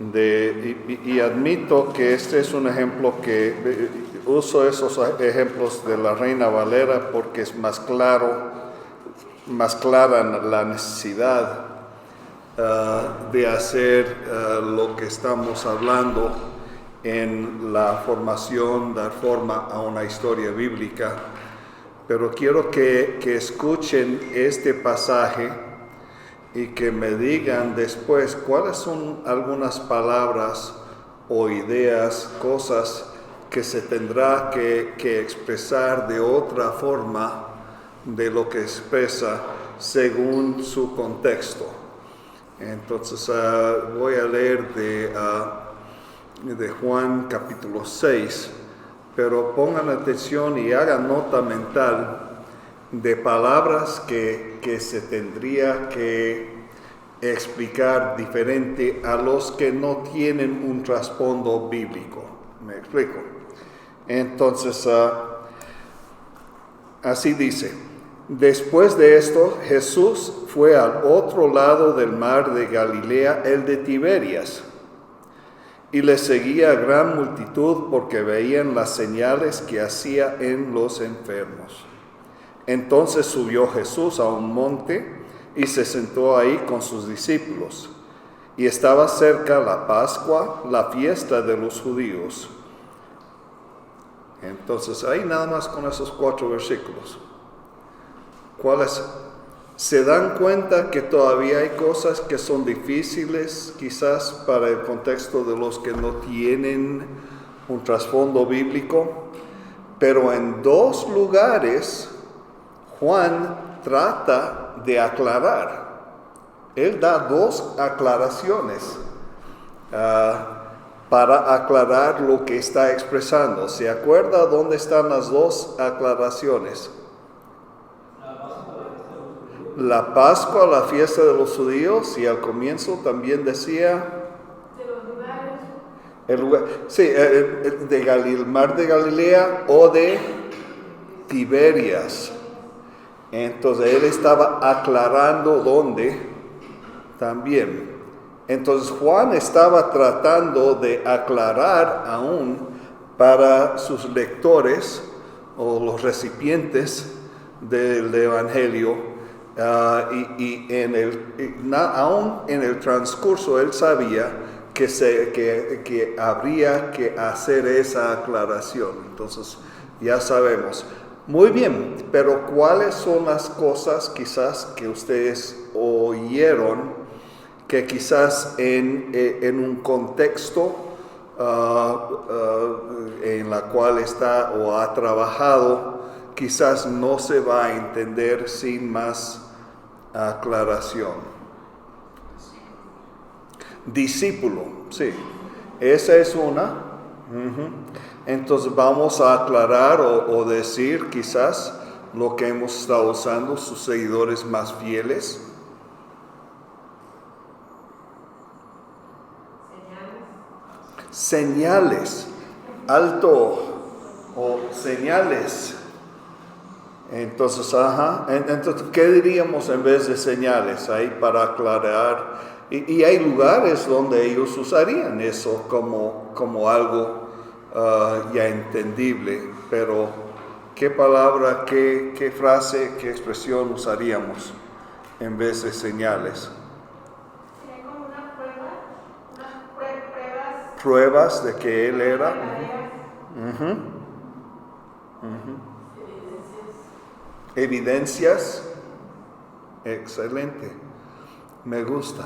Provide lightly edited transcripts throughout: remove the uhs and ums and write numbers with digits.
y admito que este es un ejemplo que uso esos ejemplos de la Reina Valera porque es más clara la necesidad de hacer lo que estamos hablando en la formación, dar forma a una historia bíblica. Pero quiero que escuchen este pasaje y que me digan después cuáles son algunas palabras o ideas, cosas que se tendrá que expresar de otra forma de lo que expresa según su contexto. Entonces voy a leer de Juan capítulo 6, pero pongan atención y hagan nota mental de palabras que se tendría que explicar diferente a los que no tienen un trasfondo bíblico. ¿Me explico? Entonces, así dice: después de esto, Jesús fue al otro lado del mar de Galilea, el de Tiberias, y le seguía gran multitud porque veían las señales que hacía en los enfermos. Entonces subió Jesús a un monte y se sentó ahí con sus discípulos. Y estaba cerca la Pascua, la fiesta de los judíos. Entonces ahí nada más con esos 4 versículos. ¿Cuáles? ¿Se dan cuenta que todavía hay cosas que son difíciles quizás para el contexto de los que no tienen un trasfondo bíblico? Pero en 2 lugares Juan trata de aclarar. Él da 2 aclaraciones para aclarar lo que está expresando. ¿Se acuerda dónde están las 2 aclaraciones? La Pascua, la fiesta de los judíos, y al comienzo también decía de los lugares. el lugar, sí, el mar de Galilea o de Tiberias. Entonces él estaba aclarando dónde también. Entonces Juan estaba tratando de aclarar aún para sus lectores o los recipientes del Evangelio. Aún en el transcurso él sabía que habría que hacer esa aclaración. Entonces ya sabemos. Muy bien, pero ¿cuáles son las cosas quizás que ustedes oyeron que quizás en un contexto en la cual está o ha trabajado, quizás no se va a entender sin más aclaración? Discípulo, sí, esa es una. Entonces vamos a aclarar o decir quizás lo que hemos estado usando sus seguidores más fieles. Señales, alto, o señales. Entonces, entonces, ¿qué diríamos en vez de señales ahí para aclarar? Y hay lugares donde ellos usarían eso como algo ya entendible, pero ¿qué palabra, qué frase, qué expresión usaríamos en vez de señales? Sería como una prueba, pruebas. Pruebas de que él era. Evidencias. Excelente. Me gusta.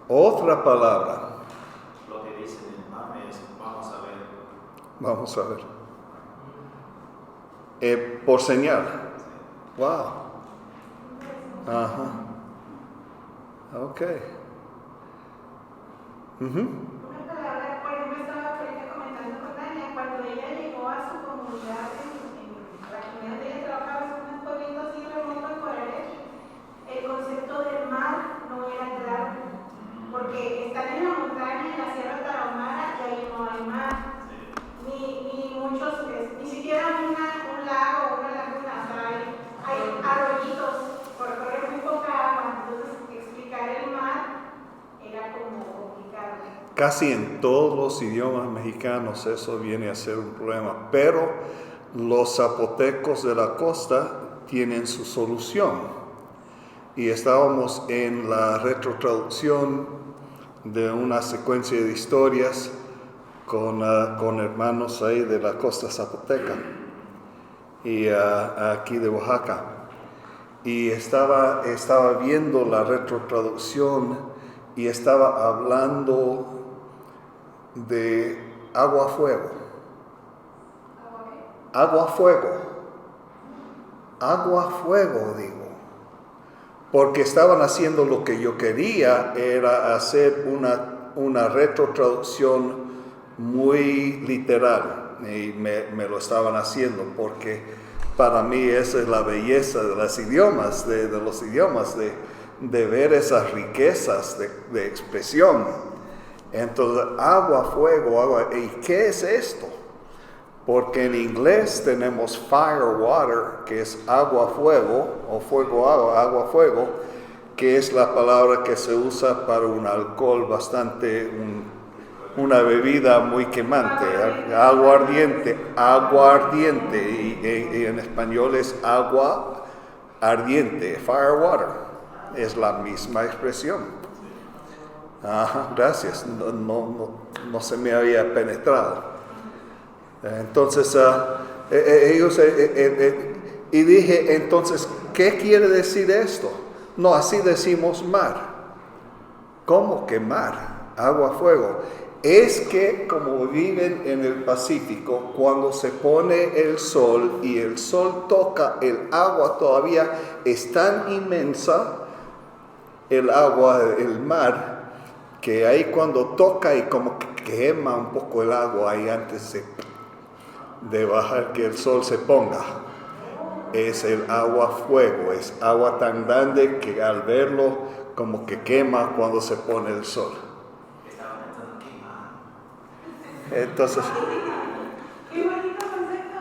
Otra palabra. Lo que dice en el mame es vamos a ver. Vamos a ver. Por señal. Wow. Ajá. Ok. Una palabra, por ejemplo, estaba ahorita comentando con Tania, cuando ella llegó a su comunidad, en la comunidad donde ella trabajaba, en unos pueblitos así remotos por el concepto del mar no era claro, porque están en la montaña, en la Sierra Tarahumara, y ahí no hay mar, ni muchos, ni siquiera un lago o una laguna, o sea, hay arroyitos, corre muy poca agua, entonces explicar el mar era como complicado. Casi en todos los idiomas mexicanos eso viene a ser un problema, pero los zapotecos de la costa tienen su solución. Y estábamos en la retrotraducción de una secuencia de historias con hermanos ahí de la costa zapoteca y aquí de Oaxaca. Y estaba viendo la retrotraducción y estaba hablando de agua-fuego. Agua-fuego. Agua-fuego, digo. Porque estaban haciendo lo que yo quería, era hacer una retrotraducción muy literal. Y me lo estaban haciendo, porque para mí esa es la belleza de los idiomas, de ver esas riquezas de expresión. Entonces, agua, fuego, agua. ¿Y qué es esto? Porque en inglés tenemos fire, water, que es agua, fuego, o fuego, agua, agua, fuego, que es la palabra que se usa para un alcohol bastante, una bebida muy quemante, agua ardiente, y en español es agua ardiente, fire, water, es la misma expresión. Gracias, no se me había penetrado. Entonces, y dije, entonces, ¿qué quiere decir esto? No, así decimos mar. ¿Cómo que mar? Agua, fuego. Es que como viven en el Pacífico, cuando se pone el sol y el sol toca el agua, todavía es tan inmensa el agua, el mar, que ahí cuando toca y como que quema un poco el agua ahí antes de bajar que el sol se ponga. Es el agua fuego, es agua tan grande que al verlo como que quema cuando se pone el sol. Entonces,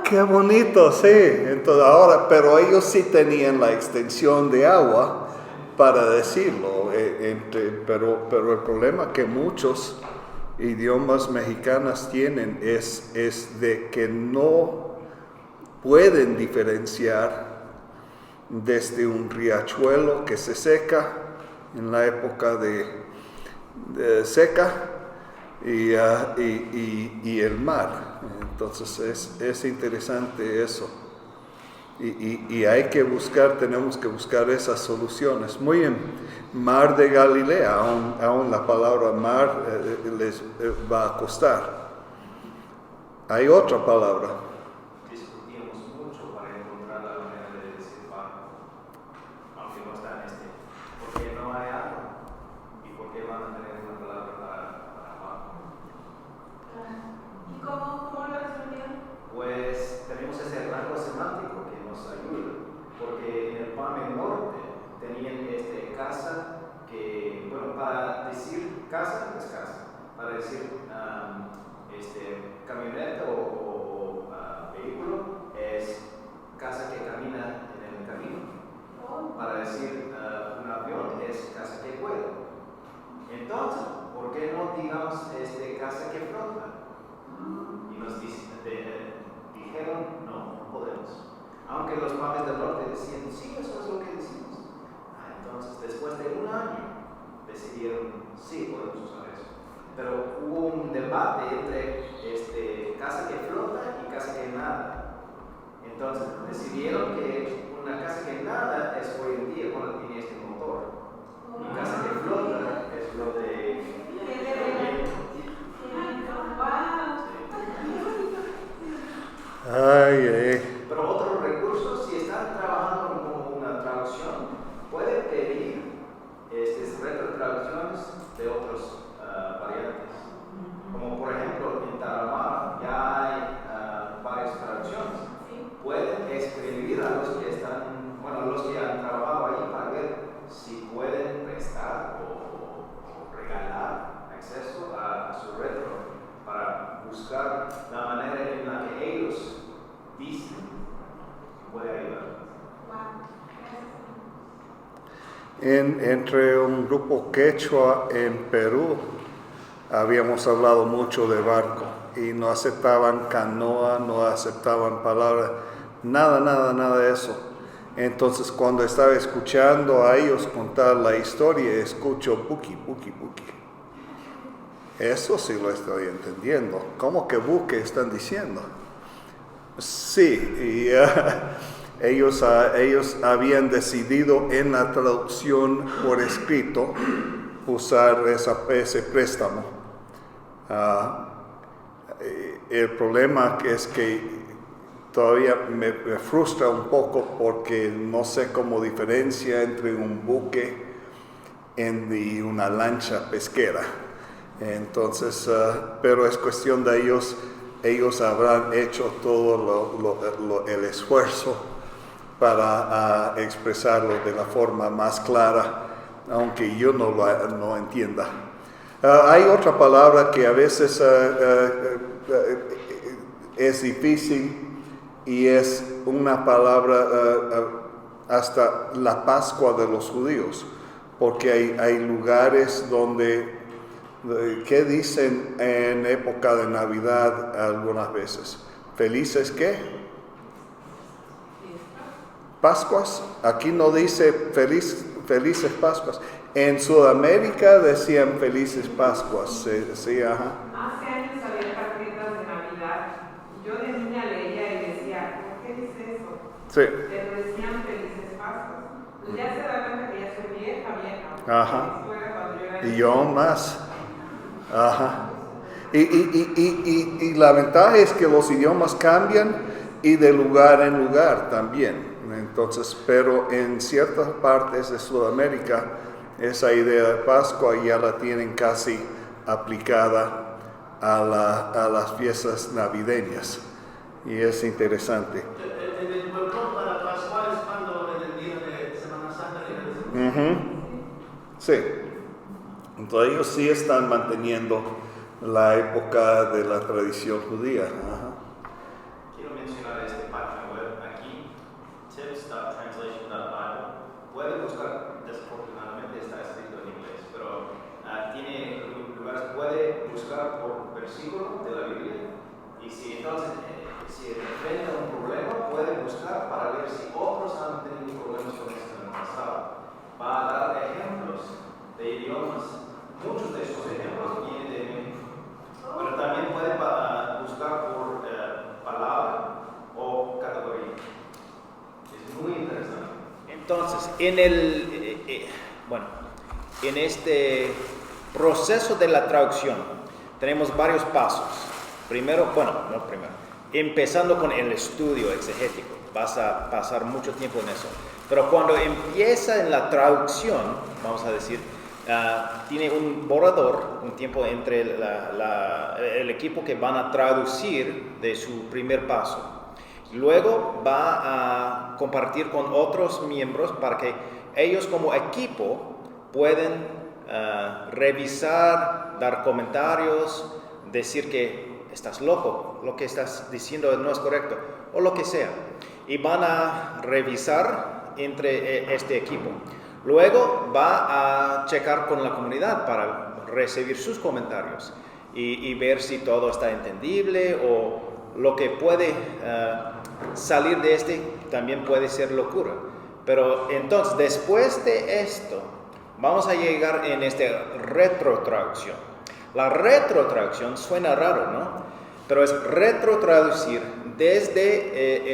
qué bonito, sí. Entonces ahora, pero ellos sí tenían la extensión de agua para decirlo, pero el problema que muchos idiomas mexicanos tienen es de que no pueden diferenciar desde un riachuelo que se seca en la época de seca y el mar. Entonces es interesante eso. Y hay que tenemos que buscar esas soluciones. Muy bien, mar de Galilea, aún la palabra mar les va a costar. Hay otra palabra. Discutimos mucho para encontrar la manera de decir mar, aunque no está en este. ¿Por qué no hay agua? ¿Y por qué van a tener una palabra para mar? ¿Y cómo lo resolvieron? Pues tenemos ese rango semántico que nos ayuda, porque en el PAME Norte tenían casa que, bueno, para decir casa es casa, para decir camioneta o vehículo es casa que camina en el camino, para decir un avión es casa que vuela. Entonces, ¿por qué no digamos casa que flota? Y nos dijeron, no podemos. Aunque los padres del norte decían, sí, eso es lo que decimos. Entonces, después de un año, decidieron, sí, podemos usar eso. Pero hubo un debate entre casa que flota y casa que nada. Entonces, decidieron que una casa que nada es hoy en día cuando tiene este motor. Y casa que flota es lo de... Pero otros recursos, si están trabajando como una traducción, pueden pedir retrotraducciones de otros variantes. Como por ejemplo en Tarahumara ya hay varias traducciones. Pueden escribir a los que han trabajado ahí para ver si pueden prestar o regalar acceso a su retro para buscar la manera en la que ellos dicen que puede ayudar. Wow. Entre un grupo quechua en Perú habíamos hablado mucho de barco y no aceptaban canoa, no aceptaban palabras, nada de eso. Entonces cuando estaba escuchando a ellos contar la historia, escucho puki. Eso sí lo estoy entendiendo. ¿Cómo que buque están diciendo? Sí, y ellos habían decidido en la traducción por escrito usar ese préstamo. El problema es que todavía me frustra un poco porque no sé cómo diferencia entre un buque y una lancha pesquera. Entonces, pero es cuestión de ellos habrán hecho todo el esfuerzo para expresarlo de la forma más clara, aunque yo no entienda. Hay otra palabra que a veces es difícil y es una palabra hasta la Pascua de los judíos, porque hay lugares donde, ¿qué dicen en época de Navidad algunas veces? ¿Felices qué? Pascuas. Aquí no dice felices Pascuas. En Sudamérica decían felices Pascuas. Sí, ajá. Hace años había tarjetas de Navidad. Yo de niña leía y decía, ¿por qué dice eso? Sí. Pero decían felices Pascuas. Pues ya se da cuenta que ya soy vieja. Ajá. Eso era cuando yo era Y yo más. Ajá. Y la ventaja es que los idiomas cambian y de lugar en lugar también. Entonces, pero en ciertas partes de Sudamérica, esa idea de Pascua ya la tienen casi aplicada a las fiestas navideñas. Y es interesante. En el pueblo para Pascua es cuando en el día de Semana Santa. Sí. Entonces ellos sí están manteniendo la época de la tradición judía. Ajá. Quiero mencionar este página web aquí, tips.translation.bible. Puede buscar, desafortunadamente está escrito en inglés, pero tiene lugares, puede buscar por versículo de la Biblia, y si entonces si enfrenta un problema, puede buscar para ver si otros han tenido problemas con esto en el pasado. Va a dar ejemplos de idiomas. Muchos de esos ejemplos vienen de México, pero también puede buscar por palabra o categoría. Es muy interesante. Entonces, en este proceso de la traducción tenemos varios pasos. Empezando con el estudio exegético, vas a pasar mucho tiempo en eso. Pero cuando empieza en la traducción, vamos a decir, tiene un borrador, un tiempo entre el equipo que van a traducir de su primer paso. Luego va a compartir con otros miembros para que ellos como equipo pueden revisar, dar comentarios, decir que estás loco, lo que estás diciendo no es correcto, o lo que sea. Y van a revisar entre este equipo. Luego va a checar con la comunidad para recibir sus comentarios y ver si todo está entendible o lo que puede salir de también puede ser locura. Pero entonces, después de esto, vamos a llegar en retrotraducción. La retrotraducción suena raro, ¿no? Pero es retrotraducir desde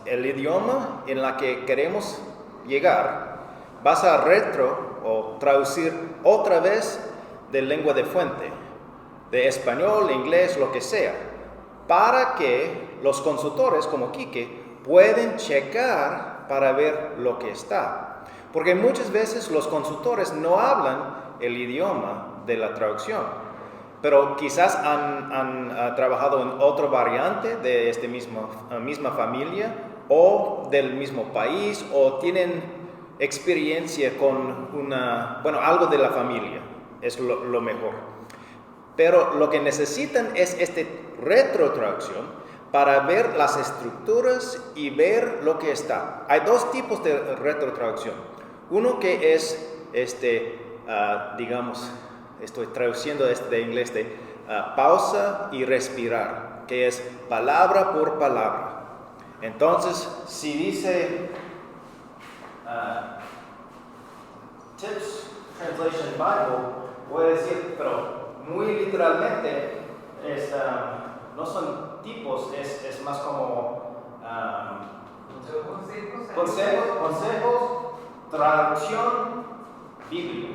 el idioma en la que queremos llegar. Vas a traducir otra vez de lengua de fuente, de español, inglés, lo que sea, para que los consultores como Quique pueden checar para ver lo que está. Porque muchas veces los consultores no hablan el idioma de la traducción, pero quizás han trabajado en otra variante de esta misma familia o del mismo país, o tienen experiencia con algo de la familia, es lo mejor. Pero lo que necesitan es retrotraducción para ver las estructuras y ver lo que está. Hay dos tipos de retrotraducción. Uno que es, estoy traduciendo esto de inglés de pausa y respirar, que es palabra por palabra. Entonces, si dice Tips Translation Bible, voy a decir, pero muy literalmente, no son tipos, es más como consejos, traducción bíblica.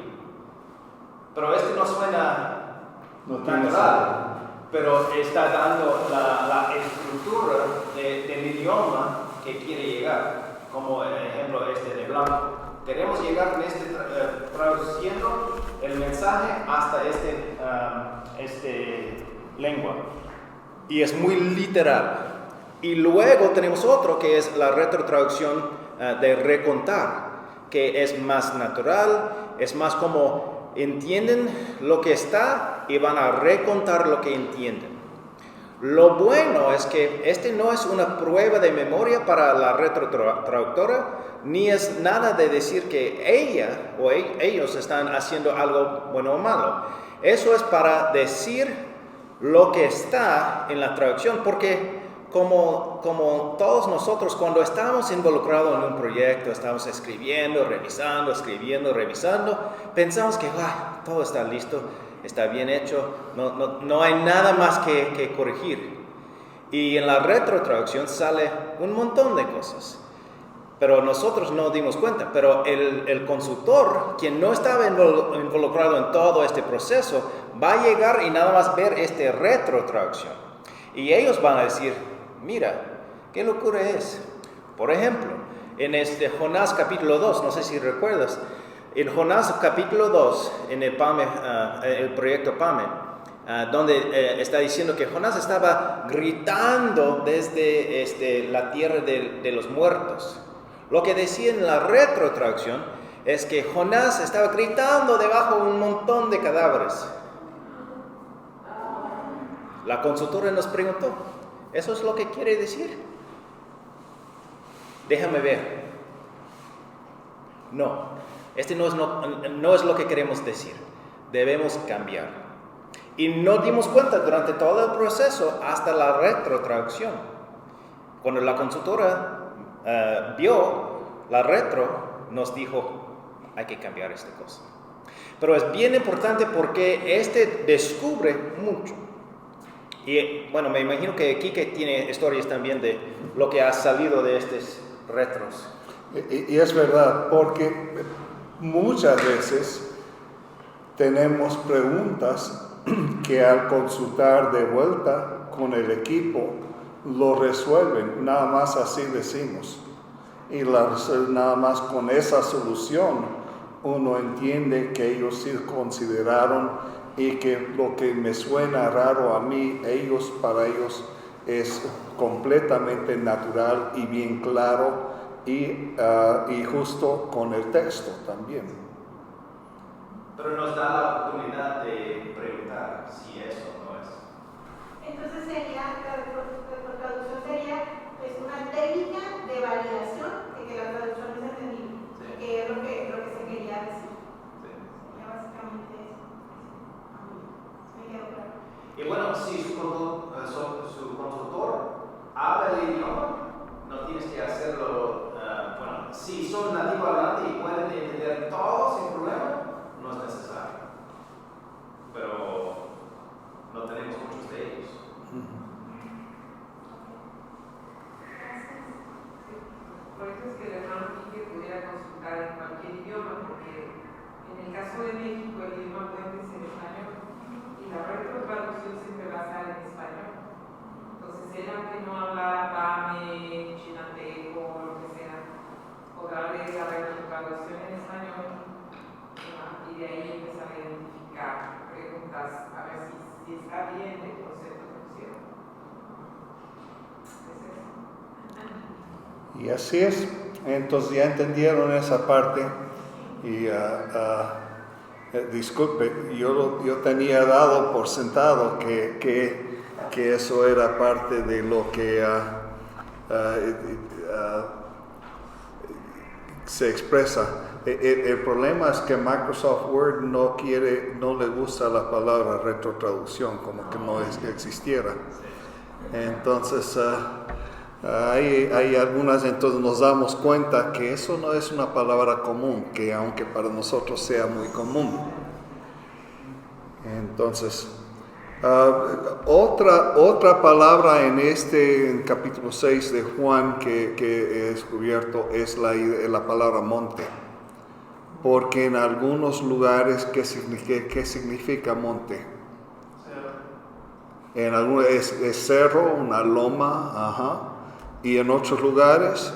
Pero no suena natural, pero está dando la estructura del idioma que quiere llegar, como el ejemplo de blanco. Queremos llegar traduciendo el mensaje hasta lengua. Y es muy literal. Y luego tenemos otro que es la retrotraducción de recontar, que es más natural, es más como entienden lo que está y van a recontar lo que entienden. Lo bueno es que no es una prueba de memoria para la retrotraductora, ni es nada de decir que ella o ellos están haciendo algo bueno o malo. Eso es para decir lo que está en la traducción, porque como todos nosotros, cuando estamos involucrados en un proyecto, estamos escribiendo, revisando, pensamos que todo está listo, está bien hecho, no hay nada más que corregir. Y en la retrotraducción sale un montón de cosas, pero nosotros no dimos cuenta. Pero el consultor, quien no estaba involucrado en todo este proceso, va a llegar y nada más ver retrotraducción. Y ellos van a decir, mira, qué locura es. Por ejemplo, en Jonás capítulo 2, no sé si recuerdas, en Jonás capítulo 2, en el proyecto PAME, donde está diciendo que Jonás estaba gritando desde la tierra de los muertos. Lo que decía en la retrotraducción es que Jonás estaba gritando debajo de un montón de cadáveres. La consultora nos preguntó, ¿eso es lo que quiere decir? Déjame ver. No, no es lo que queremos decir. Debemos cambiar. Y no dimos cuenta durante todo el proceso hasta la retrotraducción. Cuando la consultora vio la retro, nos dijo, hay que cambiar esta cosa. Pero es bien importante porque descubre mucho. Y bueno, me imagino que Quique tiene historias también de lo que ha salido de estos retros. Y es verdad, porque muchas veces tenemos preguntas que al consultar de vuelta con el equipo lo resuelven, nada más así decimos. Y nada más con esa solución uno entiende que ellos sí consideraron y que lo que me suena raro a mí, para ellos es completamente natural y bien claro y justo con el texto también. Pero nos da la oportunidad de preguntar si eso no es. Entonces la traducción sería una técnica de validación de que la traducción es entendible, sí, que es lo que se quería decir. Sí. Sería básicamente eso. Me quedó claro. Y bueno, si su consultor habla el idioma, no tienes que hacerlo. Si son nativo hablante y pueden entender todo sin problema, no es necesario. Pero no tenemos muchos de ellos. Por eso es que el hermano Quique pudiera consultar en cualquier idioma, porque en el caso de México el idioma puede ser español y la retrotraducción siempre va a estar en español. Entonces él, aunque no hablara pame, chinateco o lo que sea, podrá leer la retrotraducción en español y de ahí empezar a identificar preguntas a ver si está bien el concepto que pusieron. ¿Es eso? Y así es. Entonces ya entendieron esa parte. Y disculpe, yo tenía dado por sentado que eso era parte de lo que se expresa. El problema es que Microsoft Word no le gusta la palabra retrotraducción, como que no existiera. Entonces, hay algunas, entonces nos damos cuenta que eso no es una palabra común, que aunque para nosotros sea muy común. Entonces, otra palabra en capítulo 6 de Juan que he descubierto es la palabra monte. Porque en algunos lugares, ¿qué significa monte? En algunos es cerro, una loma, ajá. Y en otros lugares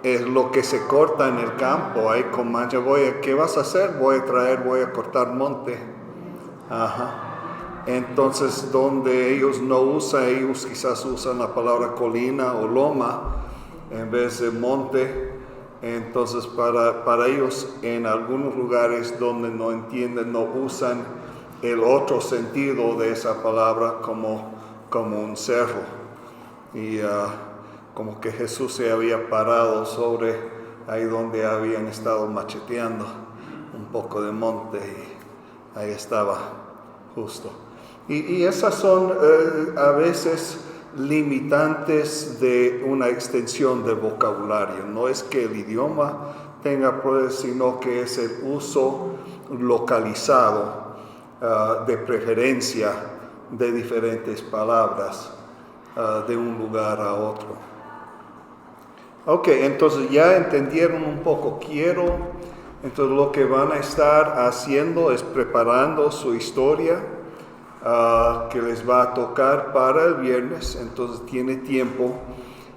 es lo que se corta en el campo. Ahí con mancha, ¿qué vas a hacer? Voy a cortar monte. Ajá. Entonces, donde ellos no usan, ellos quizás usan la palabra colina o loma en vez de monte. Entonces, para ellos, en algunos lugares donde no entienden, no usan el otro sentido de esa palabra como un cerro. Y como que Jesús se había parado sobre ahí donde habían estado macheteando un poco de monte y ahí estaba justo. Y esas son a veces limitantes de una extensión del vocabulario. No es que el idioma tenga problemas, sino que es el uso localizado de preferencia de diferentes palabras de un lugar a otro. Ok, entonces ya entendieron un poco. Entonces lo que van a estar haciendo es preparando su historia que les va a tocar para el viernes. Entonces tiene tiempo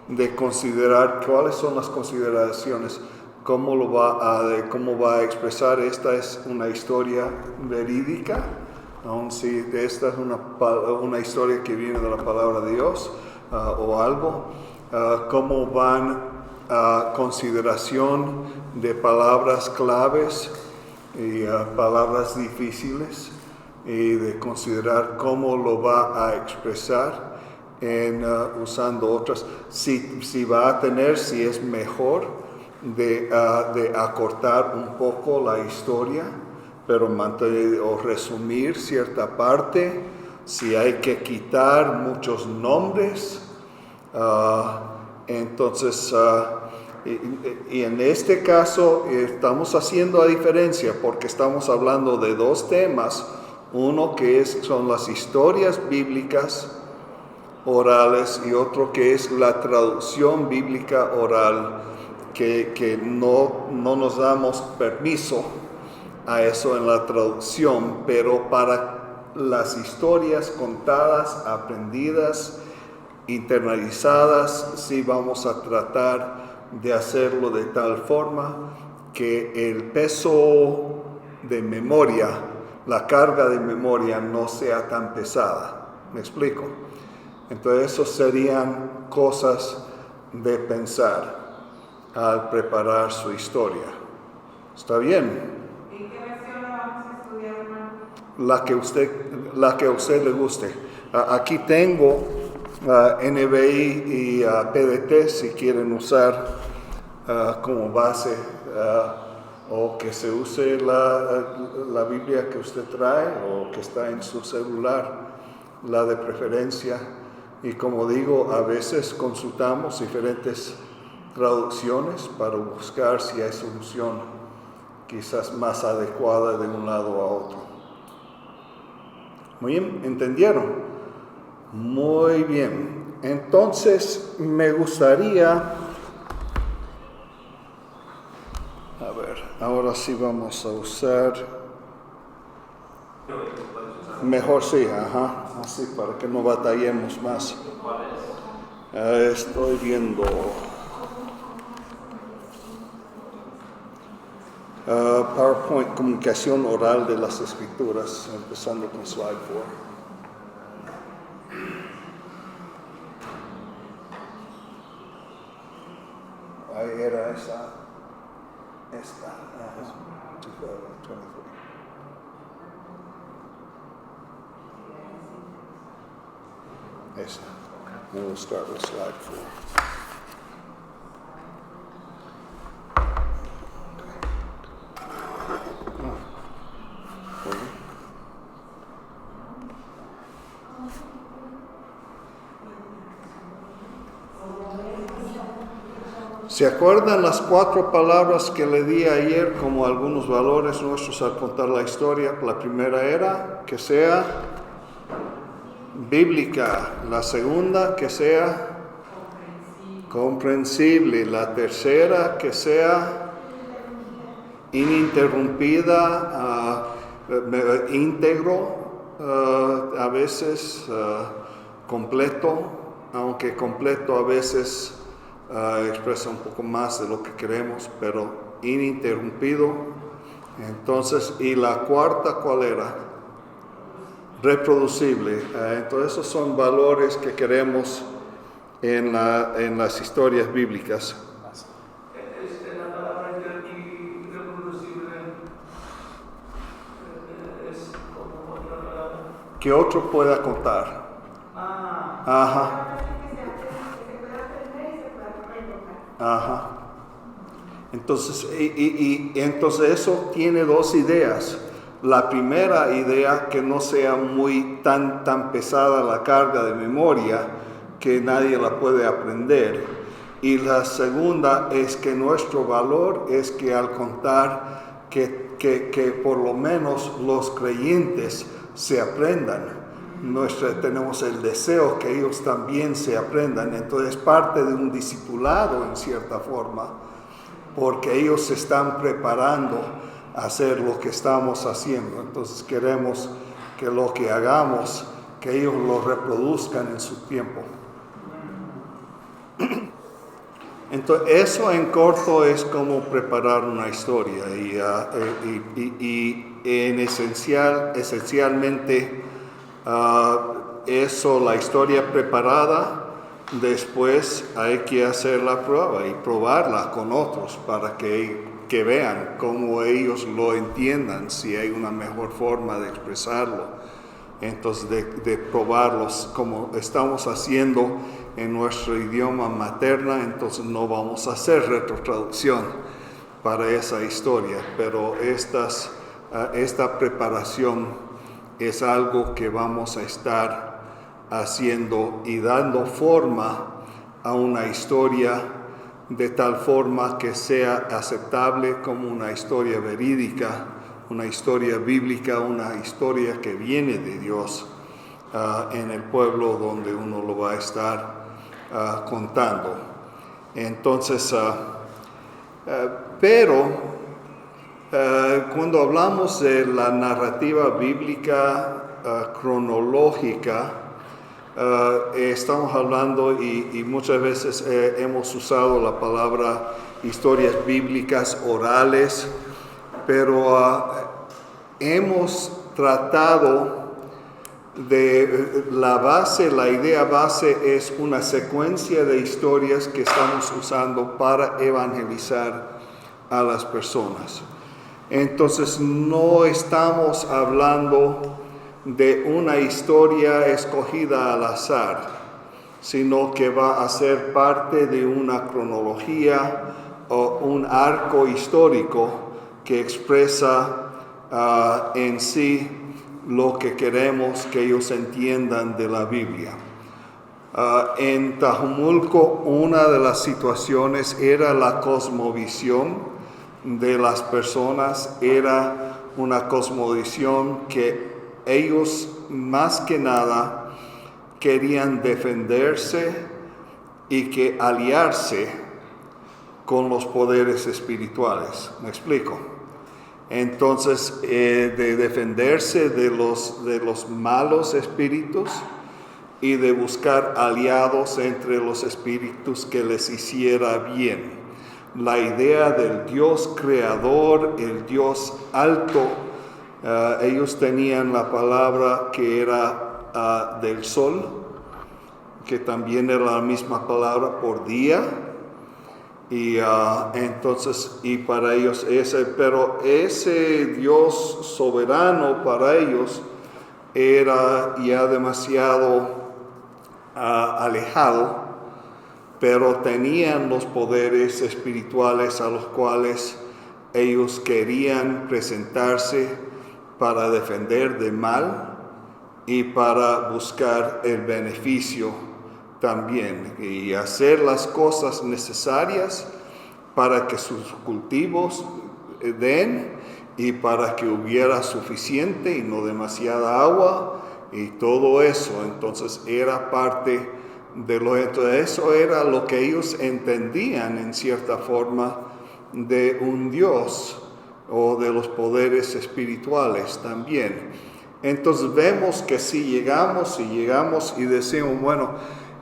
de considerar cuáles son las consideraciones, cómo va a expresar. Esta es una historia verídica, aun si esta es una historia que viene de la palabra de Dios o algo. Cómo van a consideración de palabras claves y palabras difíciles, y de considerar cómo lo va a expresar usando otras. Si va a tener, si es mejor de acortar un poco la historia, pero mantener o resumir cierta parte, si hay que quitar muchos nombres. Entonces, y en este caso estamos haciendo la diferencia porque estamos hablando de dos temas. Uno que son las historias bíblicas orales y otro que es la traducción bíblica oral, que no nos damos permiso a eso en la traducción, pero para las historias contadas, aprendidas, internalizadas, sí vamos a tratar de hacerlo de tal forma que el peso de memoria, la carga de memoria no sea tan pesada. ¿Me explico? Entonces, eso serían cosas de pensar al preparar su historia. ¿Está bien? ¿En qué versión la vamos a estudiar, hermano? La que a usted le guste. Aquí tengo NBI y PDT si quieren usar como base, o que se use la Biblia que usted trae o que está en su celular, la de preferencia. Y como digo, a veces consultamos diferentes traducciones para buscar si hay solución quizás más adecuada de un lado a otro. Muy bien, ¿entendieron? Muy bien. Entonces me gustaría, ahora sí vamos a usar, mejor sí, así para que no batallemos más. Estoy viendo PowerPoint, comunicación oral de las escrituras, empezando con slide 4. Ahí era esta. 2023. Esa. We'll start with slide 4. ¿Se acuerdan las 4 palabras que le di ayer como algunos valores nuestros al contar la historia? La primera era que sea bíblica, la segunda que sea comprensible, la tercera que sea ininterrumpida, íntegro, a veces completo, aunque completo a veces expresa un poco más de lo que queremos, pero ininterrumpido. Entonces, y la cuarta, ¿cuál era? Reproducible. Entonces, esos son valores que queremos en las historias bíblicas. La palabra irreproducible es como otra palabra. Que otro pueda contar. Ajá. Ajá. Entonces, entonces eso tiene 2 ideas. La primera idea, que no sea muy tan pesada la carga de memoria que nadie la puede aprender. Y la segunda es que nuestro valor es que al contar que por lo menos los creyentes se aprendan. Tenemos el deseo que ellos también se aprendan. Entonces parte de un discipulado en cierta forma, porque ellos se están preparando a hacer lo que estamos haciendo. Entonces queremos que lo que hagamos, que ellos lo reproduzcan en su tiempo. Entonces eso en corto es como preparar una historia y esencialmente eso, la historia preparada, después hay que hacer la prueba y probarla con otros para que vean cómo ellos lo entiendan, si hay una mejor forma de expresarlo. Entonces de probarlos como estamos haciendo en nuestro idioma materna, entonces no vamos a hacer retrotraducción para esa historia, pero esta preparación es algo que vamos a estar haciendo y dando forma a una historia de tal forma que sea aceptable como una historia verídica, una historia bíblica, una historia que viene de Dios en el pueblo donde uno lo va a estar contando. Entonces, pero cuando hablamos de la narrativa bíblica cronológica, estamos hablando y muchas veces hemos usado la palabra historias bíblicas orales, pero hemos tratado de la idea base es una secuencia de historias que estamos usando para evangelizar a las personas. Entonces no estamos hablando de una historia escogida al azar, sino que va a ser parte de una cronología o un arco histórico que expresa en sí lo que queremos que ellos entiendan de la Biblia. En Tajumulco, una de las situaciones era la cosmovisión de las personas, era una cosmovisión que ellos más que nada querían defenderse y que aliarse con los poderes espirituales. ¿Me explico? Entonces, de defenderse de los malos espíritus y de buscar aliados entre los espíritus que les hiciera bien. La idea del Dios creador, el Dios alto, ellos tenían la palabra que era del sol, que también era la misma palabra por día, y entonces, y para ellos pero ese Dios soberano para ellos era ya demasiado alejado, pero tenían los poderes espirituales a los cuales ellos querían presentarse para defender del mal y para buscar el beneficio también y hacer las cosas necesarias para que sus cultivos den y para que hubiera suficiente y no demasiada agua y todo eso. Entonces era parte de eso era lo que ellos entendían en cierta forma de un Dios o de los poderes espirituales también. Entonces vemos que si llegamos y decimos, bueno,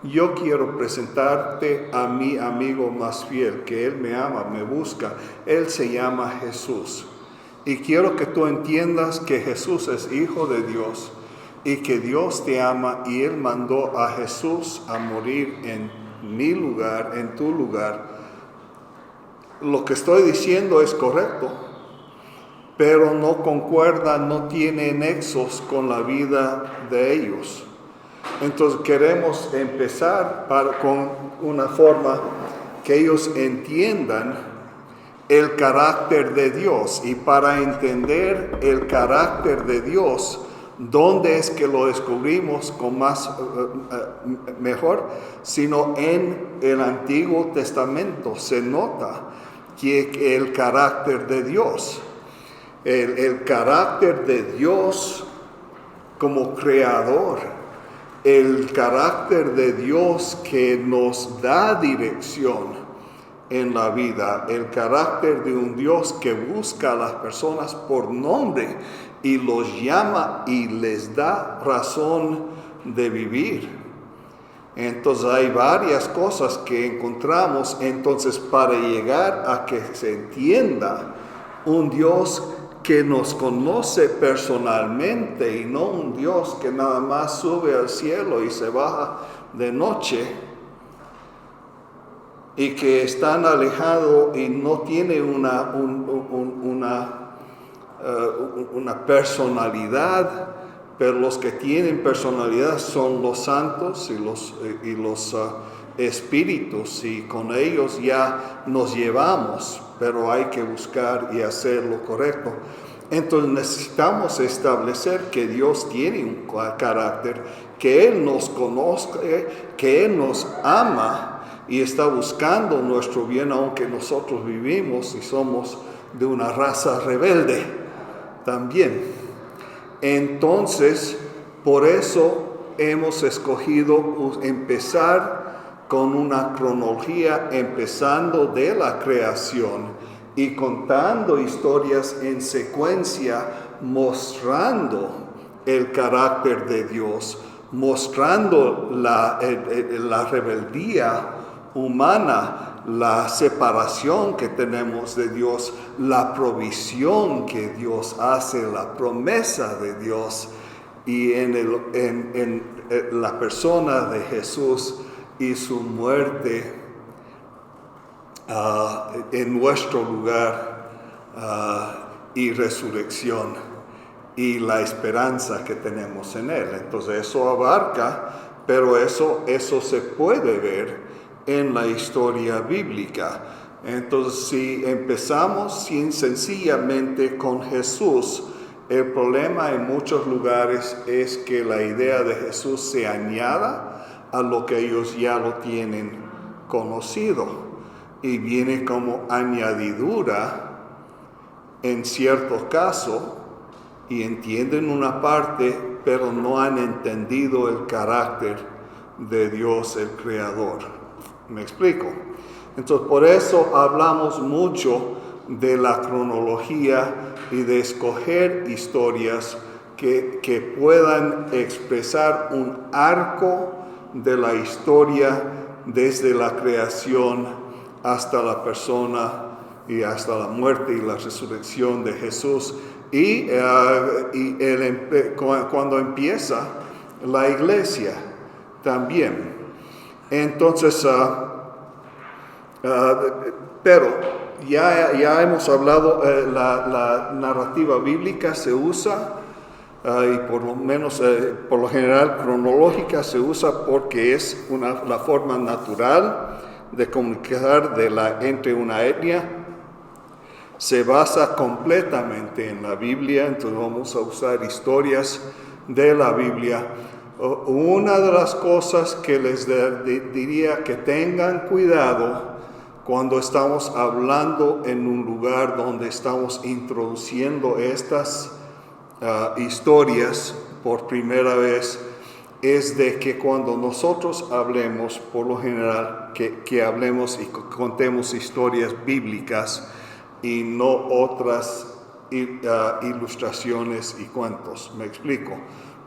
yo quiero presentarte a mi amigo más fiel, que Él me ama, me busca. Él se llama Jesús. Y quiero que tú entiendas que Jesús es Hijo de Dios y que Dios te ama y Él mandó a Jesús a morir en mi lugar, en tu lugar. Lo que estoy diciendo es correcto, pero no concuerda, no tiene nexos con la vida de ellos. Entonces queremos empezar con una forma que ellos entiendan el carácter de Dios. Y para entender el carácter de Dios, ¿dónde es que lo descubrimos con más mejor? Sino en el Antiguo Testamento se nota que el carácter de Dios, el carácter de Dios como creador, el carácter de Dios que nos da dirección en la vida, el carácter de un Dios que busca a las personas por nombre y los llama y les da razón de vivir. Entonces hay varias cosas que encontramos. Entonces, para llegar a que se entienda un Dios que nos conoce personalmente y no un Dios que nada más sube al cielo y se baja de noche y que es tan alejado y no tiene una personalidad, pero los que tienen personalidad son los santos y los espíritus, y con ellos ya nos llevamos, pero hay que buscar y hacer lo correcto. Entonces necesitamos establecer que Dios tiene un carácter, que Él nos conoce, que Él nos ama y está buscando nuestro bien, aunque nosotros vivimos y somos de una raza rebelde también. Entonces, por eso hemos escogido empezar con una cronología, empezando de la creación y contando historias en secuencia, mostrando el carácter de Dios, mostrando la rebeldía humana, la separación que tenemos de Dios, la provisión que Dios hace, la promesa de Dios, y en la persona de Jesús y su muerte en nuestro lugar y resurrección y la esperanza que tenemos en Él. Entonces eso abarca, pero eso se puede ver en la historia bíblica. Entonces, si empezamos sencillamente con Jesús, el problema en muchos lugares es que la idea de Jesús se añada a lo que ellos ya lo tienen conocido y viene como añadidura en ciertos casos, y entienden una parte, pero no han entendido el carácter de Dios, el Creador. ¿Me explico? Entonces, por eso hablamos mucho de la cronología y de escoger historias que puedan expresar un arco de la historia desde la creación hasta la persona y hasta la muerte y la resurrección de Jesús. Y cuando empieza la iglesia también. Entonces, pero ya hemos hablado, la narrativa bíblica se usa, y por lo menos, por lo general, cronológica se usa porque es la forma natural de comunicar entre una etnia. Se basa completamente en la Biblia, entonces vamos a usar historias de la Biblia. Una de las cosas que les diría que tengan cuidado cuando estamos hablando en un lugar donde estamos introduciendo estas historias por primera vez, es de que cuando nosotros hablemos, por lo general, que hablemos y contemos historias bíblicas y no otras ilustraciones y cuentos. ¿Me explico?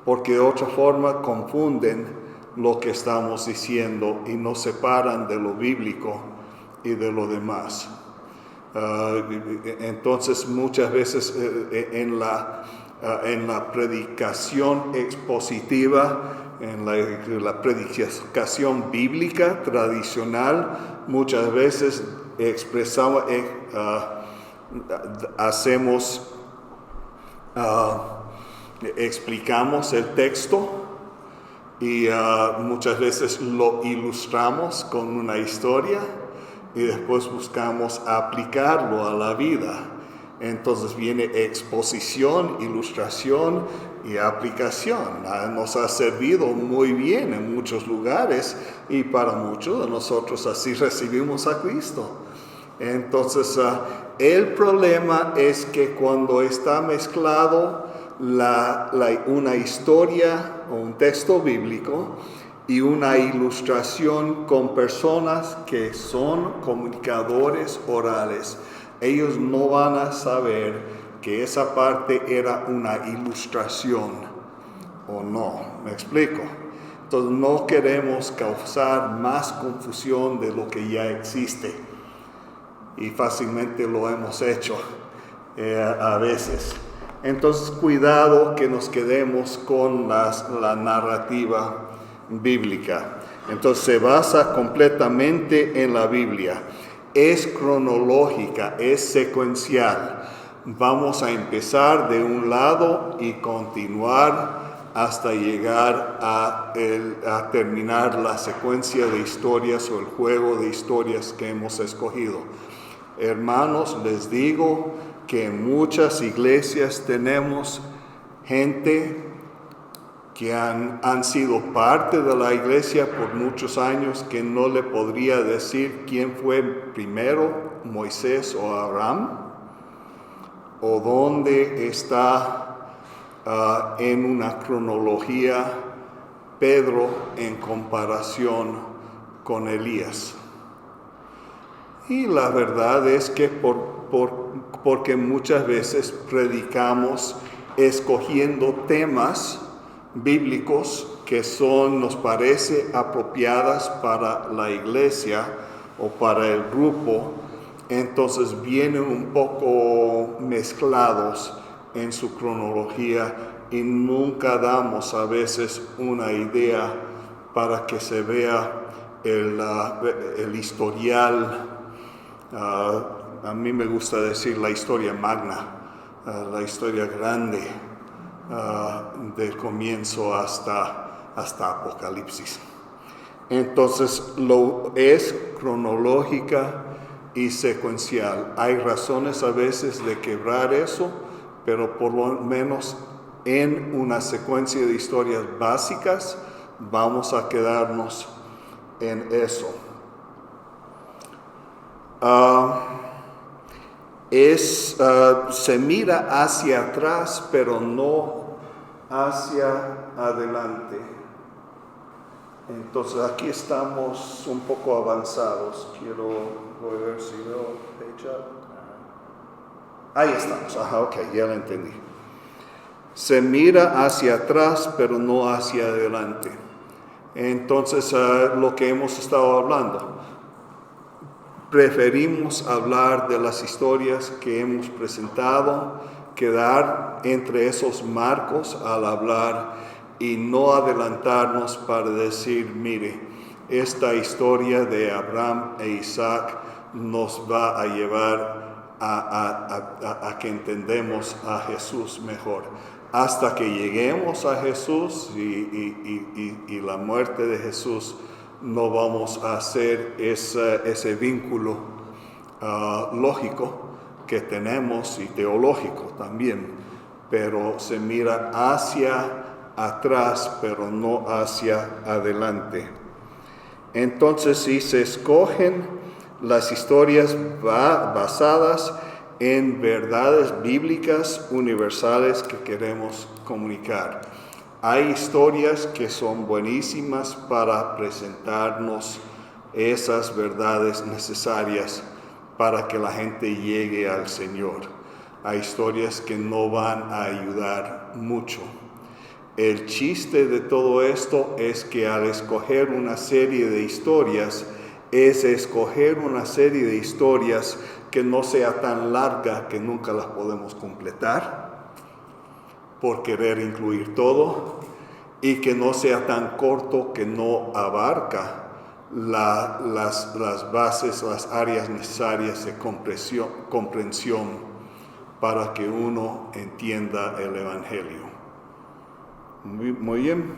Porque de otra forma confunden lo que estamos diciendo y nos separan de lo bíblico y de lo demás. Entonces muchas veces en la predicación expositiva, en la predicación bíblica tradicional, muchas veces expresamos, explicamos el texto y muchas veces lo ilustramos con una historia y después buscamos aplicarlo a la vida. Entonces viene exposición, ilustración y aplicación. Nos ha servido muy bien en muchos lugares y para muchos de nosotros así recibimos a Cristo. Entonces el problema es que cuando está mezclado una historia o un texto bíblico y una ilustración con personas que son comunicadores orales, ellos no van a saber que esa parte era una ilustración o no. ¿Me explico? Entonces no queremos causar más confusión de lo que ya existe. Y fácilmente lo hemos hecho a veces. Entonces cuidado que nos quedemos con la narrativa bíblica. Entonces se basa completamente en la Biblia. Es cronológica, es secuencial. Vamos a empezar de un lado y continuar hasta llegar a terminar la secuencia de historias o el juego de historias que hemos escogido. Hermanos, les digo que en muchas iglesias tenemos gente que han sido parte de la iglesia por muchos años, que no le podría decir quién fue primero, Moisés o Abraham, o dónde está en una cronología Pedro en comparación con Elías. Y la verdad es que porque muchas veces predicamos escogiendo temas bíblicos que nos parece apropiadas para la iglesia o para el grupo, entonces vienen un poco mezclados en su cronología y nunca damos a veces una idea para que se vea el historial. A mí me gusta decir la historia magna, la historia grande, del comienzo hasta Apocalipsis. Entonces lo es cronológica y secuencial. Hay razones a veces de quebrar eso, pero por lo menos en una secuencia de historias básicas vamos a quedarnos en eso. Se mira hacia atrás, pero no hacia adelante. Entonces aquí estamos un poco avanzados. Voy a ver si veo fecha. Ahí estamos. Ok, ya lo entendí. Se mira hacia atrás, pero no hacia adelante. Entonces lo que hemos estado hablando. Preferimos hablar de las historias que hemos presentado, quedar entre esos marcos al hablar y no adelantarnos para decir, mire, esta historia de Abraham e Isaac nos va a llevar a que entendemos a Jesús mejor. Hasta que lleguemos a Jesús y la muerte de Jesús, no vamos a hacer ese vínculo lógico que tenemos y teológico también, pero se mira hacia atrás, pero no hacia adelante. Entonces, si se escogen las historias basadas en verdades bíblicas universales que queremos comunicar. Hay historias que son buenísimas para presentarnos esas verdades necesarias para que la gente llegue al Señor. Hay historias que no van a ayudar mucho. El chiste de todo esto es que al escoger una serie de historias, es escoger una serie de historias que no sea tan larga que nunca las podemos completar, por querer incluir todo, y que no sea tan corto que no abarca las bases, las áreas necesarias de comprensión para que uno entienda el Evangelio. Muy bien.